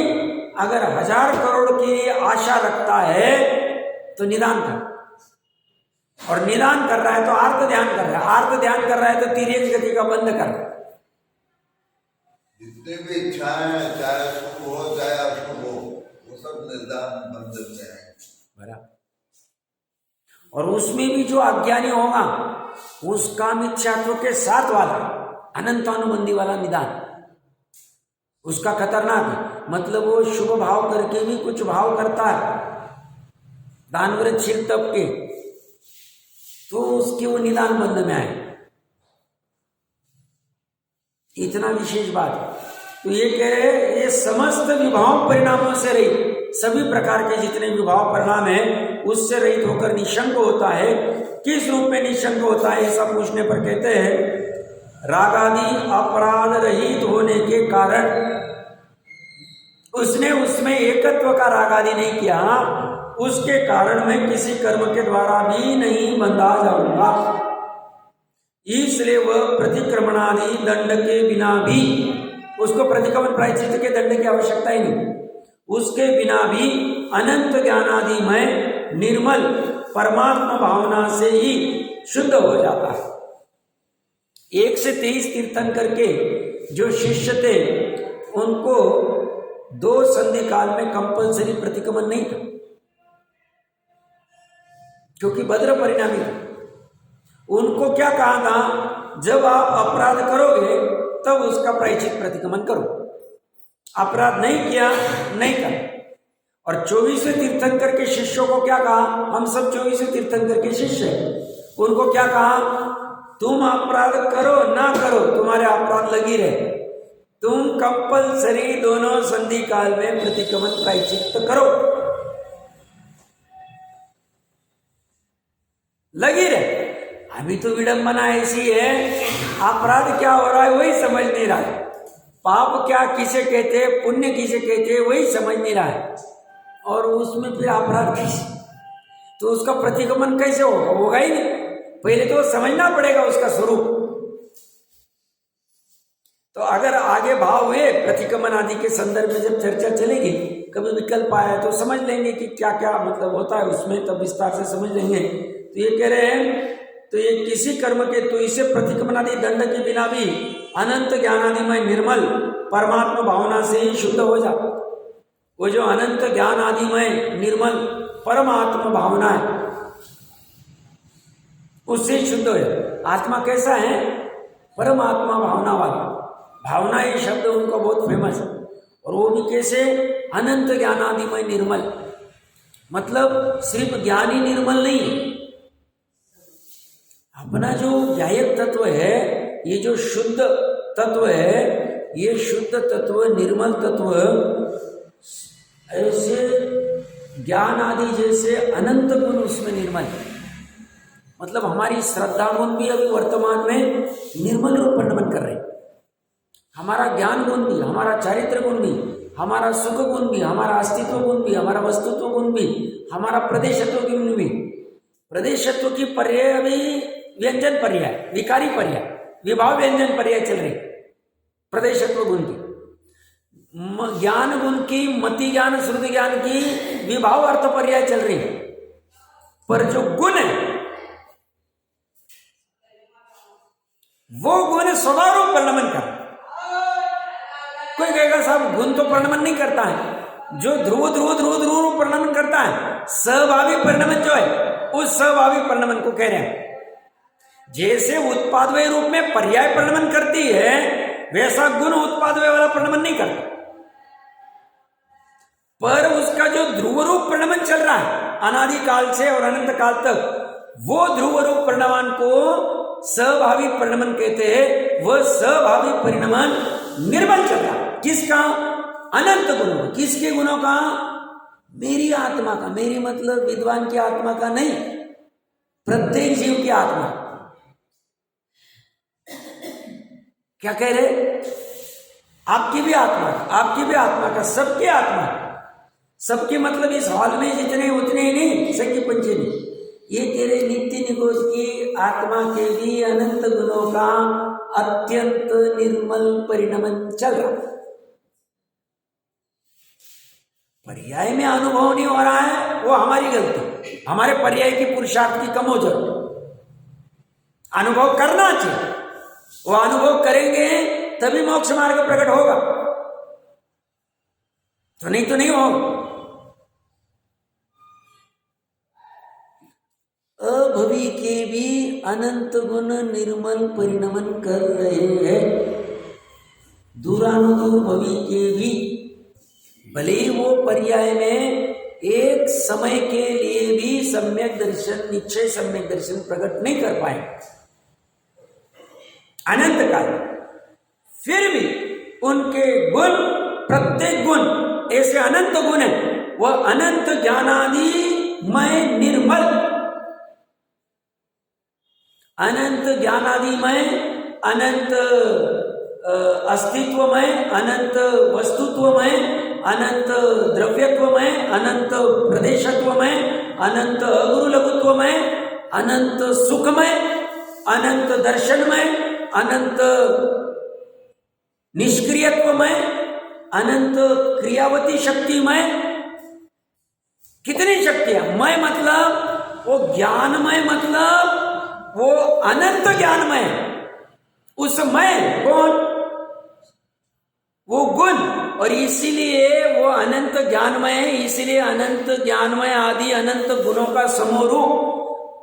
अगर 1000 करोड़ की आशा रखता है तो निदान कर, और निदान कर रहा है तो आर्त ध्यान कर रहा है, आर्त ध्यान कर रहा है तो तिर्यक गति का बंद कर रहा है। जितने भी इच्छाएं हैं, चाहे शुभ हो चाहे अशुभ हो, वो सब निदान बंधन में है। बराबर। और उसमें भी जो अज्ञानी होगा उसका मिथ्यात्व के साथ वाला अनंतानुबंधी वाला निदान, उसका खतरनाक है। मतलब वो शुभ भाव करके भी कुछ भाव करता है, दान व्रत शील तप के, तो उसके वो निदान बंध में आए। इतना विशेष बात है। तो ये कह रहे ये समस्त विभाव परिणामों से रहित, सभी प्रकार के जितने विभाव परिणाम हैं उससे रहित होकर निशंक होता है। किस रूप में निशंक होता है ऐसा पूछने पर कहते हैं रागादि अपराध रहित होने के कारण उसने उसमें एकत्व का रागादि नहीं किया, उसके कारण मैं किसी कर्म के द्वारा भी नहीं बंधा जाऊंगा, इसलिए वह प्रतिक्रमणादि दंड के बिना भी, उसको प्रतिक्रमण प्रायश्चित के दंड की आवश्यकता ही नहीं, उसके बिना भी अनंत ज्ञानादि में निर्मल परमात्मा भावना से ही शुद्ध हो जाता है। 1 से 23 तीर्थंकर के जो शिष्य थे उनको 2 संधि काल में कंपलसरी प्रतिक्रमण नहीं था, क्योंकि भद्र परिणामी थे। उनको क्या कहा था, जब आप अपराध करोगे तब उसका प्रायश्चित प्रतिक्रमण करो, अपराध नहीं किया नहीं कर। और 24वें तीर्थंकर के शिष्यों को क्या कहा, हम सब 24वें तीर्थंकर के शिष्य हैं, उनको क्या कहा, तुम अपराध करो ना करो तुम्हारे अपराध लगी रहे, तुम कंपलसरी दोनों संधि काल में प्रतिक्रमण प्रायश्चित करो, लगी रहे। अभी तो विडंबना ऐसी है, अपराध क्या हो रहा है वही समझ नहीं रहा है, पाप क्या किसे कहते, पुण्य किसे कहते वही समझ नहीं रहा है, और उसमें फिर अपराध किसे, तो उसका प्रतिक्रमण कैसे होगा, होगा ही नहीं। पहले तो समझना पड़ेगा उसका स्वरूप। तो अगर आगे भाव हुए प्रतिक्रमण आदि के संदर्भ में जब चर्चा चलेगी, कभी विकल्प आया तो समझ लेंगे कि क्या क्या मतलब होता है उसमें, तब विस्तार से समझ लेंगे। तो ये कह रहे हैं तो ये किसी कर्म के तो इसे प्रतिक्रमण आदि दंड के बिना भी अनंत ज्ञानादिमय निर्मल परमात्मा भावना से ही शुद्ध हो जाता। वो जो अनंत ज्ञान आदिमय निर्मल परमात्मा भावना है उससे शुद्ध हो जाए। आत्मा कैसा है, परमात्मा भावना वाला, भावना ये शब्द उनका बहुत फेमस है। और वो भी कैसे, अनंत ज्ञानादिमय निर्मल, मतलब सिर्फ ज्ञानी निर्मल नहीं, अपना जो व्यायक तत्व है, ये जो शुद्ध तत्व है, ये शुद्ध तत्व निर्मल तत्व ऐसे ज्ञान आदि जैसे अनंत गुण उसमें निर्मल, मतलब हमारी श्रद्धा गुण भी अभी वर्तमान में निर्मल रूप नमन कर रहे, हमारा ज्ञान गुण भी, हमारा चारित्र गुण भी, हमारा सुख गुण भी, हमारा अस्तित्व गुण भी, हमारा वस्तुत्व गुण भी, हमारा प्रदेशत्व गुण भी। प्रदेशत्व की पर्याय अभी व्यंजन पर्याय, विकारी पर्याय, विभाव व्यंजन पर्याय चल रही प्रदेशत्व गुण की, ज्ञान गुण की, मति ज्ञान श्रुति ज्ञान की विभाव अर्थ पर्याय चल रही, पर जो गुण है वो गुण स्वभाव रूप परिणमन कर। कोई कहेगा साहब गुण तो परिणमन नहीं करता है, जो ध्रुव ध्रुव ध्रुव ध्रुव रूप परिणमन करता है, सहभावी परिणमन जो है उस सहभावी परिणमन को कह रहे हैं। जैसे उत्पादवय रूप में पर्याय परिणमन करती है वैसा गुण उत्पादवय वाला परिणमन नहीं करता, पर उसका जो ध्रुव रूप परिणमन चल रहा है अनादि काल से और अनंत काल तक, वो ध्रुव रूप परिणमन को सहभावी परिणमन कहते हैं। वह सहभावी परिणमन निर्मल चल रहा है। किसका? अनंत गुणों। किसके गुणों का? मेरी आत्मा का। मेरी मतलब विद्वान की आत्मा का नहीं, प्रत्येक जीव की आत्मा। क्या कह रहे? आपकी भी आत्मा, आपकी भी आत्मा का, सबकी आत्मा। सबके मतलब इस हॉल में जितने उतने ही नहीं, सखी पंचे नहीं, ये तेरे नित्य निगोज की आत्मा के भी अनंत गुणों का अत्यंत निर्मल परिणमन चल रहा। पर्याय में अनुभव नहीं हो रहा है, वो हमारी गलती, हमारे पर्याय की पुरुषार्थ की कमजोर। अनुभव करना चाहिए, वो अनुभव करेंगे तभी मोक्ष मार्ग प्रकट होगा, तो नहीं होगा। अभवी के भी अनंत गुण निर्मल परिणमन कर रहे हैं। दूरानुदूर भवी के भी, भले वो पर्याय में एक समय के लिए भी सम्यक दर्शन, निश्चय सम्यक दर्शन प्रकट नहीं कर पाए अनंत काल, फिर भी उनके गुण, प्रत्येक गुण ऐसे अनंत गुण है, वह अनंत ज्ञानादिमय निर्मल, अनंत ज्ञानादिमय, अनंत अस्तित्वमय, अनंत वस्तुत्वमय, अनंत द्रव्यत्वमय, अनंत प्रदेशत्वमय, अनंत अगुरु लघुत्वमय, अनंत सुखमय, अनंत दर्शनमय, अनंत निष्क्रियत्वमय, अनंत क्रियावती शक्तिमय। कितनी शक्तियां? मय मतलब वो ज्ञानमय, मतलब वो अनंत ज्ञानमय। उसमय कौन? वो गुण, और इसीलिए वो अनंत ज्ञानमय है। इसीलिए अनंत ज्ञानमय आदि अनंत गुणों का समूह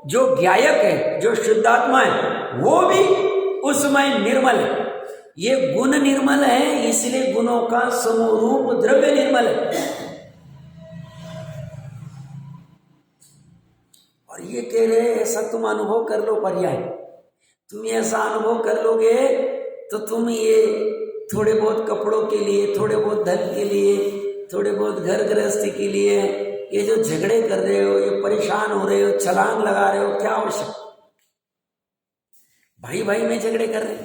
जो ज्ञायक है, जो शुद्धात्मा है, वो भी उसमय निर्मल है। ये गुण निर्मल है, इसलिए गुणों का समूह रूप द्रव्य निर्मल है। और ये कह रहे ऐसा तुम अनुभव कर लो पर्याय। तुम ऐसा अनुभव कर लोगे तो तुम ये थोड़े बहुत कपड़ों के लिए, थोड़े बहुत धन के लिए, थोड़े बहुत घर गृहस्थी के लिए ये जो झगड़े कर रहे हो, ये परेशान हो रहे हो, छलांग लगा रहे हो, क्या आवश्यक? भाई भाई में झगड़े कर रहे,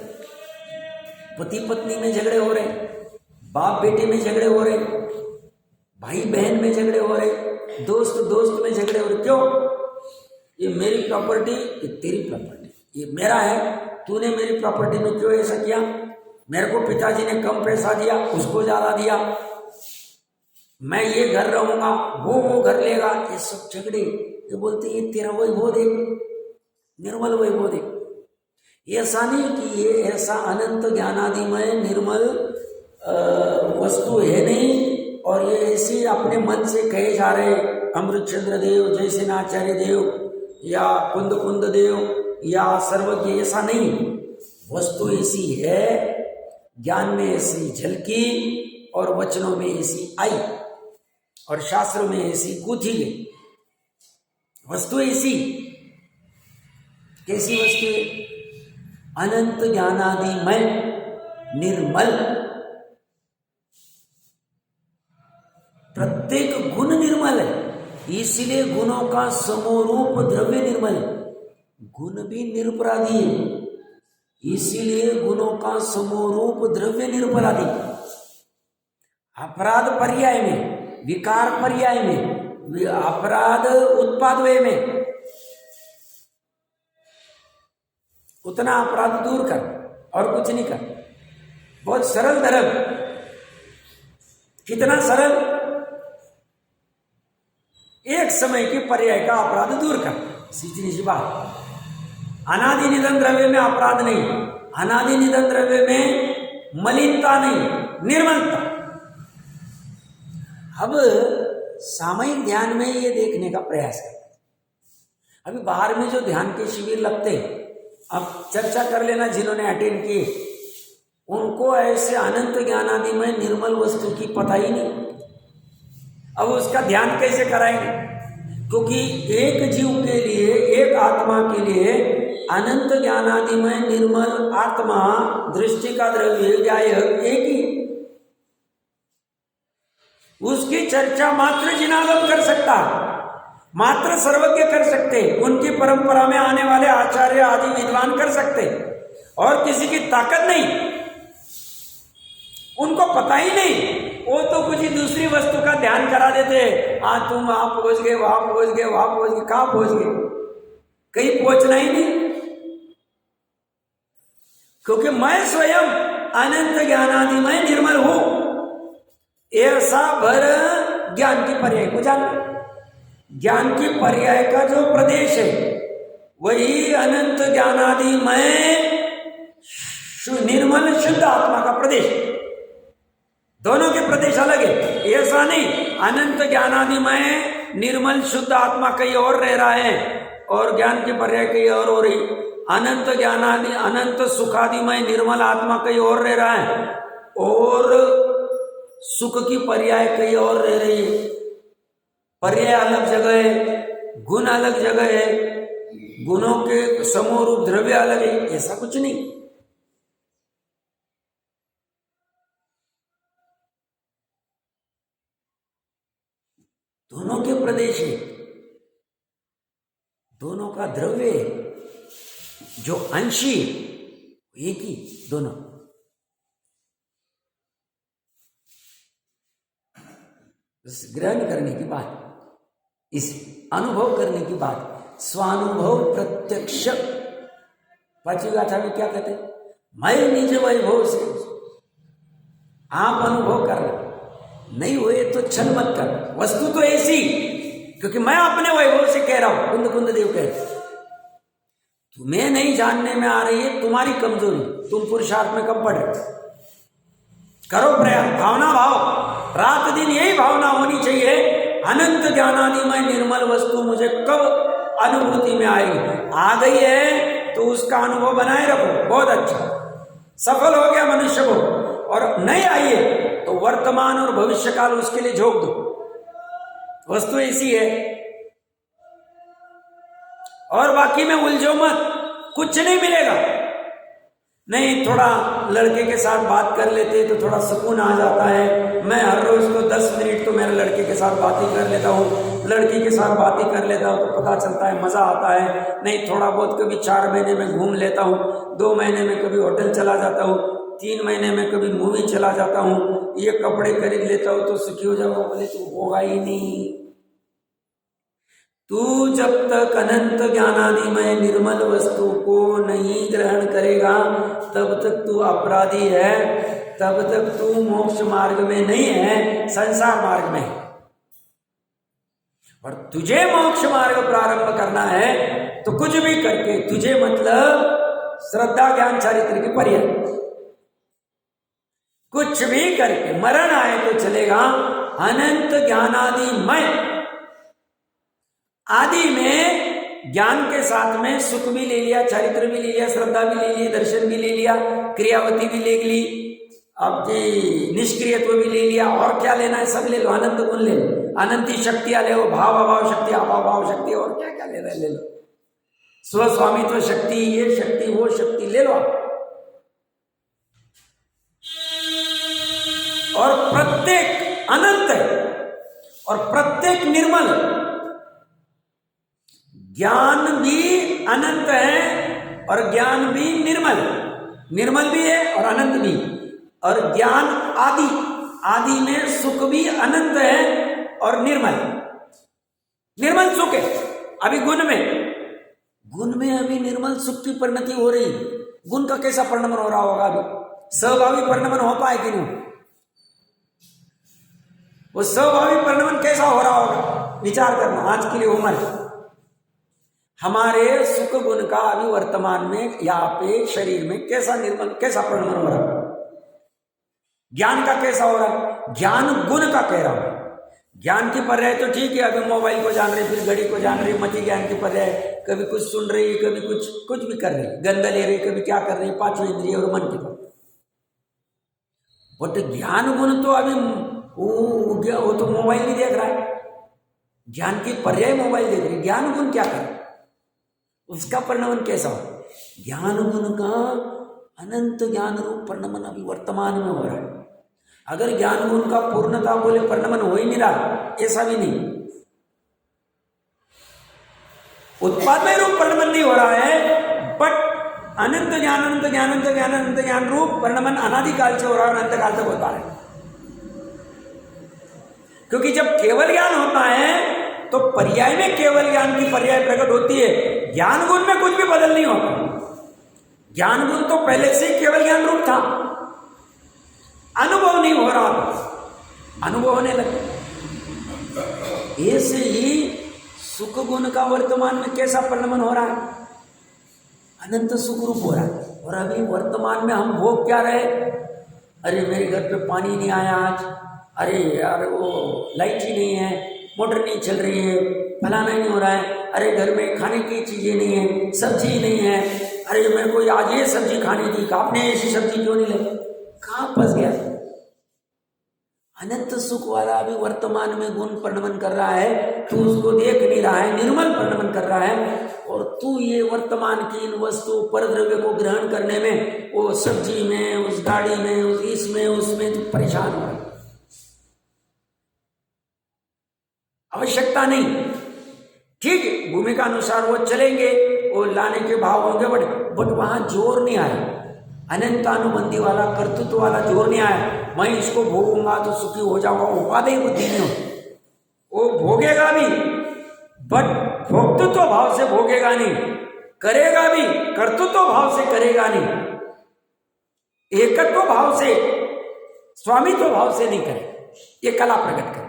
पति पत्नी में झगड़े हो रहे, बाप बेटे में झगड़े हो रहे, भाई बहन में झगड़े हो रहे, दोस्त दोस्त में झगड़े हो रहे। क्यों? ये मेरी प्रॉपर्टी, ये तेरी प्रॉपर्टी, ये मेरा है, तूने मेरी प्रॉपर्टी में क्यों ऐसा किया? मेरे को पिताजी ने कम पैसा दिया, उसको ज्यादा दिया, मैं ये घर रहूंगा, वो घर लेगा, ये सब झगड़े। ये बोलते ये तेरा वैभव देख, निर्मल वैभव देख। ऐसा नहीं कि ये ऐसा अनंत ज्ञानादिमय निर्मल वस्तु है नहीं, और ये ऐसी अपने मन से कहे जा रहे अमृतचंद्र देव, जयसेनाचार्य देव या कुंद देव या सर्वज्ञ, ऐसा नहीं। वस्तु ऐसी है, ज्ञान में ऐसी झलकी और वचनों में ऐसी आई और शास्त्रों में ऐसी गूंथी गई। वस्तु ऐसी, कैसी वस्तु है? अनंत ज्ञानादिमय निर्मल, प्रत्येक गुण निर्मल है, इसलिए गुणों का समूह द्रव्य निर्मल है। गुण भी निरपराधी है, इसीलिए गुणों का समूह द्रव्य निरपराधी। अपराध पर्याय में, विकार पर्याय में, अपराध उत्पादवय में, उतना अपराध दूर कर, और कुछ नहीं कर। बहुत सरल धर्म, कितना सरल, एक समय के पर्याय का अपराध दूर कर, सीधी सी बात। अनादि निधन द्रव्य में अपराध नहीं, अनादि निधन द्रव्य में मलिनता नहीं, निर्मलता। अब सामयिक ध्यान में ये देखने का प्रयास है। अभी बाहर में जो ध्यान के शिविर लगते हैं, अब चर्चा कर लेना जिन्होंने अटेंड किए, उनको ऐसे अनंत ज्ञान आदि में निर्मल वस्तु की पता ही नहीं। अब उसका ध्यान कैसे कराएंगे? क्योंकि एक जीव के लिए, एक आत्मा के लिए अनंत ज्ञान आदि में निर्मल आत्मा, दृष्टि का द्रव्य व्यायक एक ही। उसकी चर्चा मात्र जिनागम कर सकता, मात्र सर्वज्ञ कर सकते, उनकी परंपरा में आने वाले आचार्य आदि विद्वान कर सकते, और किसी की ताकत नहीं। उनको पता ही नहीं, वो तो कुछ ही दूसरी वस्तु का ध्यान करा देते। हाँ तुम वहां पहुंच गए, वहां पहुंच गए, वहां पहुंच गए। कहां पहुंच गए? कहीं पहुंचना ही नहीं, क्योंकि मैं स्वयं अनंत ज्ञानादि में निर्मल हूं। ऐसा भर ज्ञान की पर्याय को जान। ज्ञान की पर्याय का जो प्रदेश है वही अनंत ज्ञानादि में निर्मल शुद्ध आत्मा का प्रदेश। दोनों के प्रदेश अलग है। ऐसा नहीं अनंत ज्ञानादि में निर्मल शुद्ध आत्मा कहीं और रह रहा है और ज्ञान की पर्याय कहीं और हो रही। अनंत ज्ञानादि, अनंत सुखादि में निर्मल आत्मा कहीं और रह रहा है और सुख की पर्याय कहीं और रह रही है। पर्याय अलग जगह है, गुण अलग जगह है, गुणों के समूह रूप द्रव्य अलग है। ऐसा कुछ नहीं। दोनों के प्रदेश है, दोनों का द्रव्य जो अंशी एक ही, दोनों। ग्रहण करने की बात, इस अनुभव करने की बात, स्वानुभव प्रत्यक्ष। पांचवी गाथा में क्या कहते हैं? मैं निज वैभव से। आप अनुभव करना, नहीं हुए तो छल मत कर। वस्तु तो ऐसी, क्योंकि मैं अपने वैभव से कह रहा हूं। कुंद कुंद देव कह रहे, तुम्हें नहीं जानने में आ रही है तुम्हारी कमजोरी, तुम पुरुषार्थ में कम पड़ रहे। करो प्रयास, भावना भाव, रात दिन यही भावना होनी चाहिए। अनंत ज्ञानादिमय निर्मल वस्तु मुझे कब अनुभूति में आएगी? आ गई है तो उसका अनुभव बनाए रखो, बहुत अच्छा, सफल हो गया मनुष्य को। और नहीं आई है तो वर्तमान और भविष्य काल उसके लिए झोंक दो। वस्तु ऐसी है। और बाकी में उलझो मत, कुछ नहीं मिलेगा। नहीं, थोड़ा लड़के के साथ बात कर लेते तो थोड़ा सुकून आ जाता है। मैं हर रोज तो 10 मिनट तो मेरे लड़के के साथ बात ही कर लेता हूँ, लड़की के साथ बात ही कर लेता हूँ तो पता चलता है, मजा आता है। नहीं, थोड़ा बहुत कभी 4 महीने में घूम लेता हूँ, 2 महीने में कभी होटल चला जाता हूँ, 3 महीने में कभी मूवी चला जाता हूँ, ये कपड़े खरीद लेता हूँ तो सुखी हो जाऊंगा। बोले तो होगा ही नहीं। तू जब तक अनंत ज्ञानादिमय निर्मल वस्तु को नहीं ग्रहण करेगा तब तक तू अपराधी है, तब तक तू मोक्ष मार्ग में नहीं है, संसार मार्ग में है। और तुझे मोक्ष मार्ग प्रारंभ करना है तो कुछ भी करके, तुझे मतलब श्रद्धा ज्ञान चारित्र की पर्याय, कुछ भी करके मरण आए तो चलेगा। अनंत ज्ञानादिमय आदि में ज्ञान के साथ में सुख भी ले लिया, चरित्र भी ले लिया, श्रद्धा भी ले ली, दर्शन भी ले लिया, क्रियावती भी ले ली, आपकी निष्क्रियत्व भी ले लिया। और क्या लेना है? सब ले लो। अनंत गुण ले लो, अनंती शक्तियां ले लो, भाव अभाव शक्ति, अभाव भाव शक्ति, और क्या क्या लेना है ले लो। स्वस्वामित्व शक्ति, ये शक्ति, वो शक्ति ले लो। और प्रत्येक अनंत है और प्रत्येक निर्मल। ज्ञान भी अनंत है और ज्ञान भी निर्मल, निर्मल भी है और अनंत भी। और ज्ञान आदि, आदि में सुख भी अनंत है और निर्मल, निर्मल सुख है। अभी गुण में अभी निर्मल सुख की परिणति हो रही, गुण का कैसा परिणमन हो रहा होगा? अभी स्वभावी परिणमन हो पाए कि नहीं? वो स्वभावी परिणमन कैसा हो रहा होगा? विचार करना। आज के लिए उम्र हमारे सुख गुण का अभी वर्तमान में यहाँ पे शरीर में कैसा परिणमन हो रहा है? ज्ञान का कैसा हो रहा है? ज्ञान गुण का कह रहा हूं। ज्ञान की पर्याय तो ठीक है, अभी मोबाइल को जान रहे, फिर घड़ी को जान रहे, मति ज्ञान की पर्याय, कभी कुछ सुन रही, कभी कुछ भी कर रही, गंध ले रही, कभी क्या कर रही, पांचों इंद्रिय और मन की पर। बट ज्ञान गुण तो अभी वो तो मोबाइल नहीं देख रहा है, ज्ञान की पर्याय मोबाइल देख रही, ज्ञान गुण क्या करे, उसका परिणमन कैसा हो? ज्ञान गुण का अनंत ज्ञान रूप परिणमन अभी वर्तमान में हो रहा है। अगर ज्ञान गुण का पूर्णता बोले परिणमन हो ही नहीं रहा, ऐसा भी नहीं, उत्पादन रूप परिणमन नहीं हो रहा है, बट अनंत ज्ञान रूप परिणमन अनादिकाल से हो रहा है और अनंत काल तक होता है। क्योंकि जब केवल ज्ञान होता है तो पर्याय में केवल ज्ञान की पर्याय प्रकट होती है, ज्ञान गुण में कुछ भी बदल नहीं होता। ज्ञान गुण तो पहले से ही केवल ज्ञान रूप था, अनुभव नहीं हो रहा, अनुभव होने लगे। ऐसे ही सुख गुण का वर्तमान में कैसा परिणमन हो रहा है? अनंत सुख रूप हो रहा है। और अभी वर्तमान में हम भोग क्या रहे? अरे मेरे घर पे पानी नहीं आया आज, अरे यार वो लाइट ही नहीं है, मोटर नहीं चल रही है, फलाना नहीं हो रहा है, अरे घर में खाने की चीजें नहीं है, सब्जी नहीं है, अरे मेरे को आज ये सब्जी खानी थी, आपने ऐसी सब्जी क्यों नहीं लाई? कहाँ फंस गया? अनंत सुख वाला अभी वर्तमान में गुण परिणमन कर रहा है, तू उसको देख नहीं रहा है, निर्मल परिणमन कर रहा है, और तू ये वर्तमान की इन वस्तु पर द्रव्य को ग्रहण करने में, वो सब्जी में, उस गाड़ी में, उस इसमें उसमें तू परेशान हो रहा है। आवश्यकता नहीं, ठीक है, भूमिका अनुसार वो चलेंगे, वो लाने के भाव होंगे, बट वहां जोर नहीं आया, अनंतानुबंधी वाला कर्तृत्व वाला जोर नहीं आया। मैं इसको भोगूंगा तो सुखी हो जाऊंगा, उपादेय बुद्धि में हो, वो भोगेगा भी, बट भोक्तृत्व भाव से भोगेगा नहीं, करेगा भी कर्तृत्व भाव से करेगा नहीं, एकत्व भाव से, स्वामित्व भाव से नहीं करे, ये कला प्रकट करे।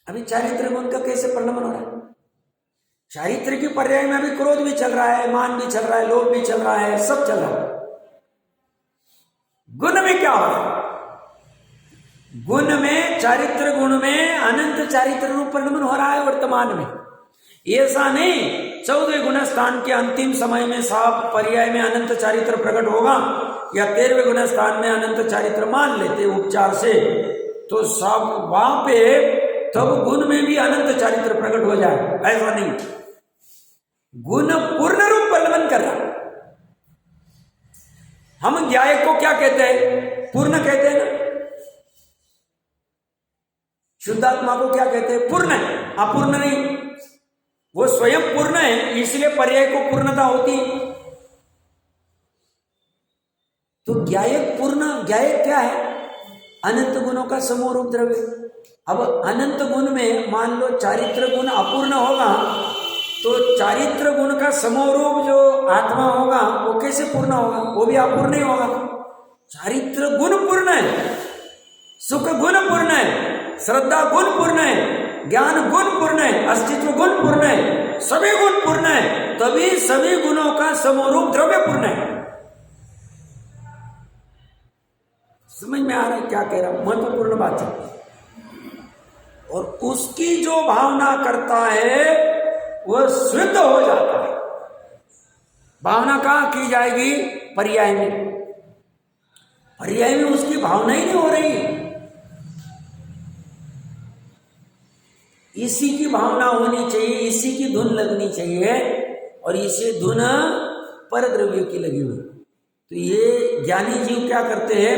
अभी चारित्र गुण का कैसे परिणमन हो रहा है? चारित्र की पर्याय में अभी क्रोध भी चल रहा है, मान भी चल रहा है, लोभ भी चल रहा है, सब चल रहा है। गुण में क्या हो रहा है? गुण में, चारित्र गुण में अनंत चारित्र रूप परिणमन हो रहा है वर्तमान में। ऐसा नहीं 14वें गुण स्थान के अंतिम समय में साफ पर्याय में अनंत चारित्र प्रकट होगा, या 13वें गुण स्थान में अनंत चारित्र मान लेते उपचार से, तो सब वहां पे तब गुण में भी अनंत चारित्र प्रकट हो जाए, ऐसा नहीं। गुण पूर्ण रूप परिणमन कर रहा। हम ज्ञाय को क्या कहते हैं? पूर्ण कहते हैं ना। शुद्धात्मा को क्या कहते हैं? पूर्ण है, अपूर्ण नहीं। वो स्वयं पूर्ण है, इसलिए पर्याय को पूर्णता होती। तो ज्ञाय पूर्ण, ज्ञाय क्या है? अनंत गुणों का समूह रूप द्रव्य। अब अनंत गुण में मान लो चारित्र गुण अपूर्ण होगा, तो चारित्र गुण का समूह रूप जो आत्मा होगा वो कैसे पूर्ण होगा? वो भी अपूर्ण ही होगा। चारित्र गुण पूर्ण है, सुख गुण पूर्ण है, श्रद्धा गुण पूर्ण है, ज्ञान गुण पूर्ण है, अस्तित्व गुण पूर्ण है, सभी गुण पूर्ण है, तभी सभी गुणों का समूह रूप द्रव्य पूर्ण है। समझ में आ रहा है क्या कह रहा हूं? महत्वपूर्ण बात है। और उसकी जो भावना करता है वह शुद्ध हो जाता है। भावना कहां की जाएगी? पर्याय में। पर्याय में उसकी भावना ही नहीं हो रही, इसी की भावना होनी चाहिए, इसी की धुन लगनी चाहिए, और इसे धुन पर द्रव्य की लगी हुई। तो ये ज्ञानी जीव क्या करते हैं?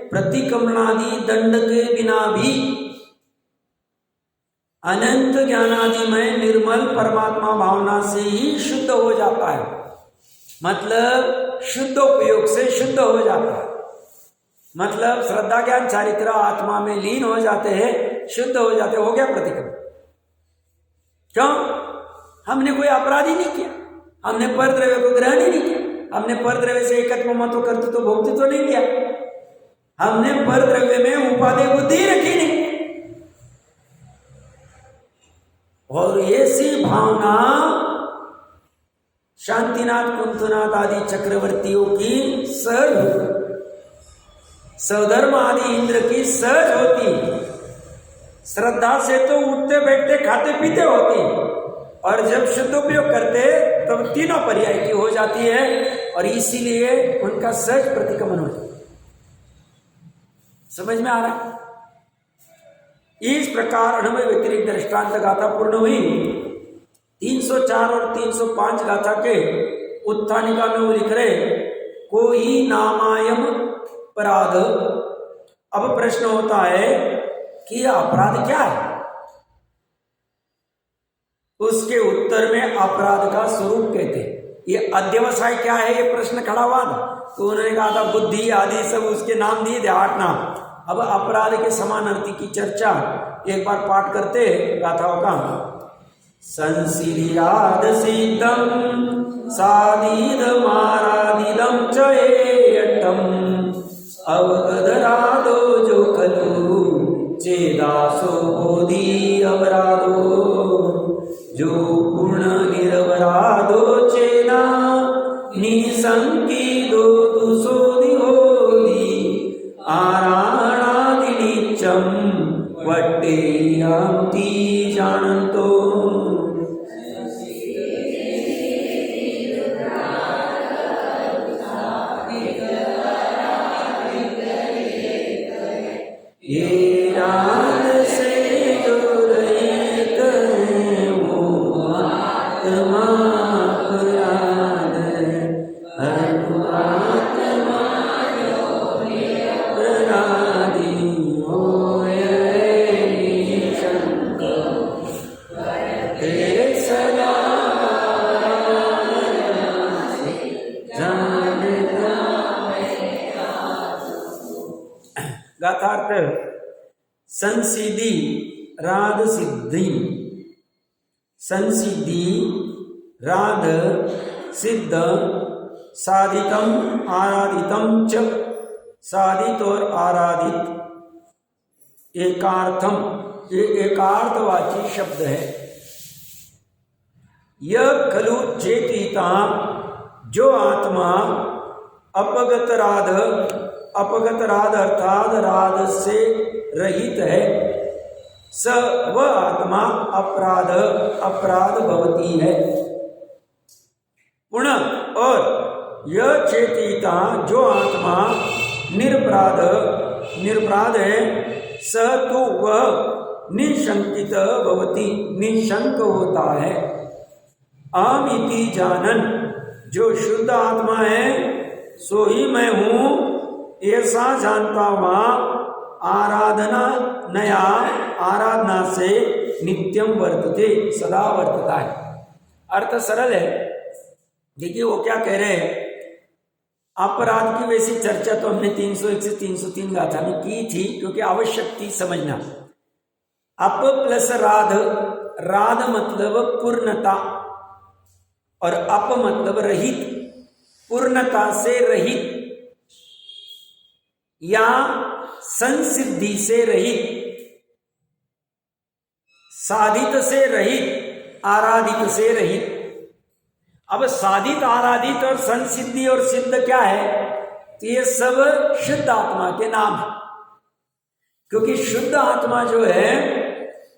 प्रतिक्रमणादि दंड के बिना भी अनंत ज्ञानादिमय निर्मल परमात्मा भावना से ही शुद्ध हो जाता है। मतलब शुद्ध उपयोग से शुद्ध हो जाता है। मतलब श्रद्धा ज्ञान चारित्र आत्मा में लीन हो जाते हैं, शुद्ध हो जाते, हो गया प्रतिक्रमण। क्यों? हमने कोई अपराध ही नहीं किया, हमने पर द्रव्य को ग्रहण ही नहीं किया, हमने पर द्रव्य से एकत्व मतो कर्तृत्व तो भोक्तृत्व तो नहीं किया, हमने पर द्रव्य में उपादेय बुद्धि रखी नहीं। और ऐसी भावना शांतिनाथ कुंतुनाथ आदि चक्रवर्तियों की सहज, सधर्म आदि इंद्र की सहज होती। श्रद्धा से तो उठते बैठते खाते पीते होती, और जब शुद्ध उपयोग करते तब तीनों पर्याय की हो जाती है, और इसीलिए उनका सहज प्रतिक्रमण होता है। समझ में आ रहा है? इस प्रकार अणुमय व्यतिरिक्त दृष्टांत गाथा पूर्ण हुई। 304 और 305 गाथा के उत्थानिका में वो लिख रहे, कोई नामायम अपराध। अब प्रश्न होता है कि यह अपराध क्या है? उसके उत्तर में अपराध का स्वरूप कहते हैं। ये अध्यवसाय क्या है, ये प्रश्न खड़ा हुआ था, तो उन्होंने कहा था बुद्धि आदि सब उसके नाम दिए थे, 8 नाम। अब अपराध के समानार्थी की चर्चा एक बार पाठ करते गाथाओं का। संसिद्याद सिद्धम साधीदमाराधिदम चेयटम अवगधरादो जो खलु चेदासो बोधि अवराधो जो पूर्ण निरवराधो चेना निसंकी दो दुसोधि होधि आराणादि नित्यम वट्टे यान्ति जानन्तो। गाथार्थ संसिद्धि राध सिद्धि, संसिद्धि राध सिद्ध साधितम आराधितम च, साधित और आराधित एकार्थम, ये एकार्थवाची शब्द है। यह खलु चेतिता, जो आत्मा अपगत राध, अपगत राध अर्थात राध से रहित है, स वह आत्मा अपराध अपराध भवती है। पुनः और यह चेतिता, जो आत्मा निरपराध निरपराध है, स तो वह निशंकित भवती निशंक होता है। अहम इति जानन, जो शुद्ध आत्मा है सो ही मैं हूं ऐसा जानता हुआ आराधना नया आराधना से नित्यम वर्तते, सदा वर्तता है। अर्थ सरल है। देखिए वो क्या कह रहे हैं, अपराध की वैसी चर्चा तो हमने 301 से 303 गाथा में की थी, क्योंकि आवश्यक थी समझना। अप प्लस राध, राध मतलब पूर्णता और अप मतलब रहित, पूर्णता से रहित या संसिद्धि से रहित, साधित से रहित, आराधित से रहित। अब साधित, आराधित और संसिद्धि और सिद्ध क्या है? तो ये सब शुद्ध आत्मा के नाम है। क्योंकि शुद्ध आत्मा जो है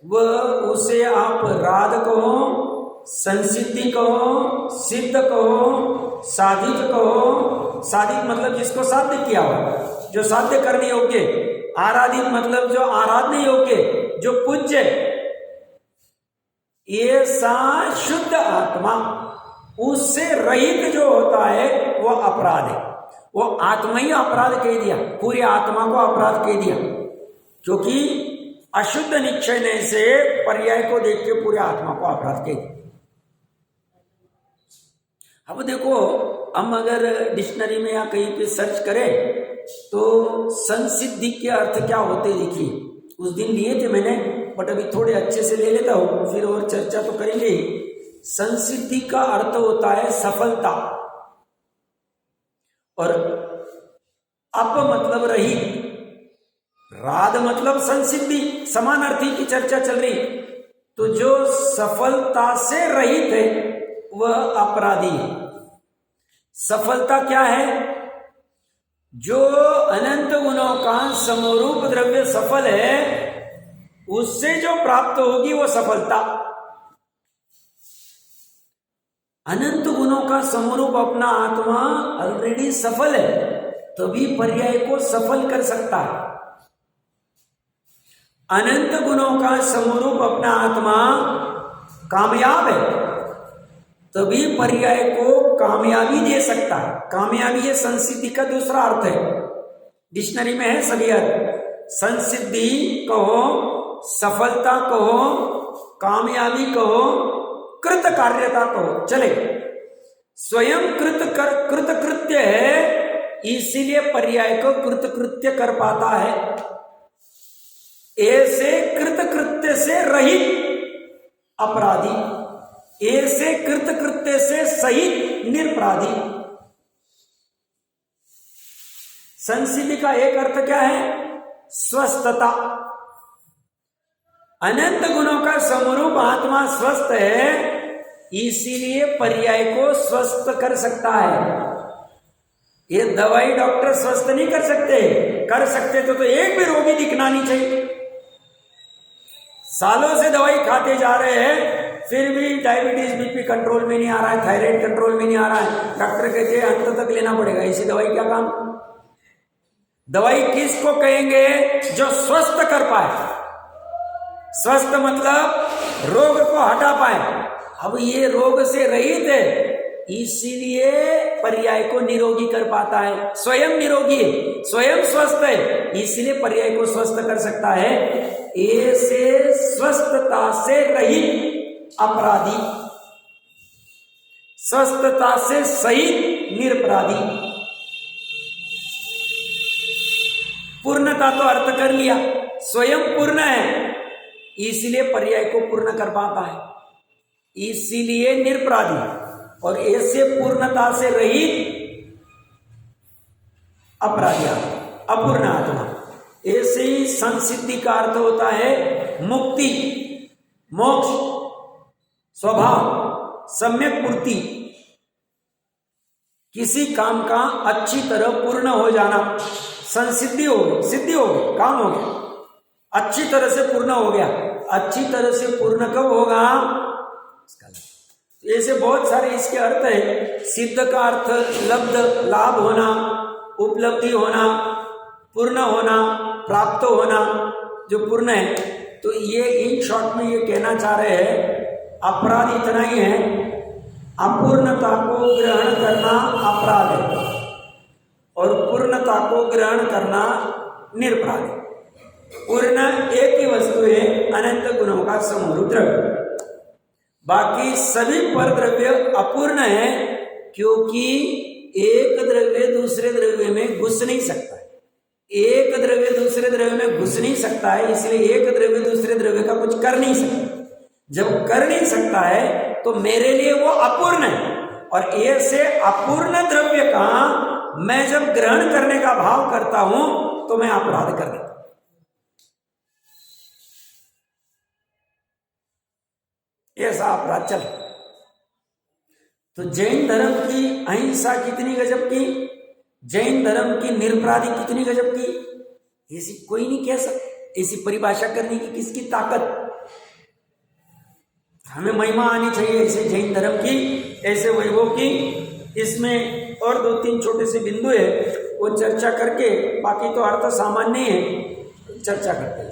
वह, उसे आप राध कहो, संसिद्धि कहो, सिद्ध कहो, साधित कहो। साधित मतलब जिसको साध्य किया हो, जो साध्य करने योग्य। आराधित मतलब जो आराधने योग्य, जो पूज्य। ये सा शुद्ध आत्मा, उससे रहित जो होता है वो अपराध है। वो आत्मा ही अपराध कह दिया, पूरी आत्मा को अपराध कह दिया, क्योंकि अशुद्ध निश्चय से पर्याय को देख के पूरे आत्मा को अपराध कह दिया। अब देखो, हम अगर डिक्शनरी में या कहीं पे सर्च करें तो संसिद्धि के अर्थ क्या होते देखिए। उस दिन लिए थे मैंने, बट अभी थोड़े अच्छे से ले लेता हूँ, फिर और चर्चा तो करेंगे। संसिद्धि का अर्थ होता है सफलता, और अप मतलब रहित, राध मतलब संसिद्धि, समानार्थी की चर्चा चल रही। तो जो सफलता से रहित है वह अपराधी है। सफलता क्या है? जो अनंत गुणों का समरूप द्रव्य सफल है, उससे जो प्राप्त होगी वो सफलता। अनंत गुणों का समरूप अपना आत्मा ऑलरेडी सफल है, तभी पर्याय को सफल कर सकता है। अनंत गुणों का समरूप अपना आत्मा कामयाब है, तभी पर्याय को कामयाबी दे सकता है। कामयाबी ये संसिद्धि का दूसरा अर्थ है, डिक्शनरी में है सभी अर्थ। संसिद्धि कहो, सफलता कहो, कामयाबी कहो, कृत कार्यता कहो, चले। स्वयं कृतकृत्य है, इसीलिए पर्याय को कृतकृत्य कर पाता है। ऐसे कृतकृत्य से रहित अपराधी, ऐसे कृतकृत्य से सहित निरपराधी। संसिद्धि का एक अर्थ क्या है? स्वस्थता। अनंत गुणों का समरूप आत्मा स्वस्थ है, इसीलिए पर्याय को स्वस्थ कर सकता है। ये दवाई डॉक्टर स्वस्थ नहीं कर सकते, कर सकते तो एक भी रोगी दिखना नहीं चाहिए। सालों से दवाई खाते जा रहे हैं, फिर भी डायबिटीज बीपी कंट्रोल में नहीं आ रहा है, थायराइड कंट्रोल में नहीं आ रहा है। डॉक्टर कहते हैं अंत तक लेना पड़ेगा, ऐसी दवाई क्या काम? दवाई किसको कहेंगे? जो स्वस्थ कर पाए। स्वस्थ मतलब रोग को हटा पाए। अब ये रोग से रहित है, इसीलिए पर्याय को निरोगी कर पाता है। स्वयं निरोगी है, स्वयं स्वस्थ है, इसलिए पर्याय को स्वस्थ कर सकता है। ऐसे स्वस्थता से रहित अपराधी, स्वस्थता से सहित निरपराधी। पूर्णता तो अर्थ कर लिया, स्वयं पूर्ण है, इसलिए पर्याय को पूर्ण कर पाता है, इसीलिए निरपराधी। और ऐसे पूर्णता से रहित अपराधी, अपूर्ण आत्मा। ऐसे ही संसिद्धि का अर्थ होता है मुक्ति, मोक्ष, स्वभाव, सम्यक पूर्ति। किसी काम का अच्छी तरह पूर्ण हो जाना, संसिद्धि हो गई, सिद्धि हो गई, काम हो गया, अच्छी तरह से पूर्ण हो गया। अच्छी तरह से पूर्ण कब होगा? ऐसे बहुत सारे इसके अर्थ है। सिद्ध का अर्थ लब्ध, लाभ होना, उपलब्धि होना, पूर्ण होना, प्राप्त होना, जो पूर्ण है। तो ये इन शॉर्ट में ये कहना चाह रहे हैं, अपराध इतना ही है, अपूर्णता को ग्रहण करना अपराध है और पूर्णता को ग्रहण करना निरपराध है। पूर्ण एक ही वस्तु है, अनंत गुणों का समरूप द्रव्य। बाकी सभी पर द्रव्य अपूर्ण है, क्योंकि एक द्रव्य दूसरे द्रव्य में घुस नहीं सकता है। एक द्रव्य दूसरे द्रव्य में घुस नहीं सकता है, इसलिए एक द्रव्य दूसरे द्रव्य का कुछ कर नहीं सकता। जब कर नहीं सकता है तो मेरे लिए वो अपूर्ण है, और ऐसे अपूर्ण द्रव्य का मैं जब ग्रहण करने का भाव करता हूं तो मैं अपराध कर देता हूं। ऐसा अपराध चल। तो जैन धर्म की अहिंसा कितनी गजब की, जैन धर्म की निरपराधी कितनी गजब की, ऐसी कोई नहीं कह सकता। ऐसी परिभाषा करने की किसकी ताकत? हमें महिमा आनी चाहिए ऐसे जैन धर्म की, ऐसे वैभव की। इसमें और 2-3 छोटे से बिंदु है, वो चर्चा करके, बाकी तो अर्थ सामान्य है, चर्चा करते हैं।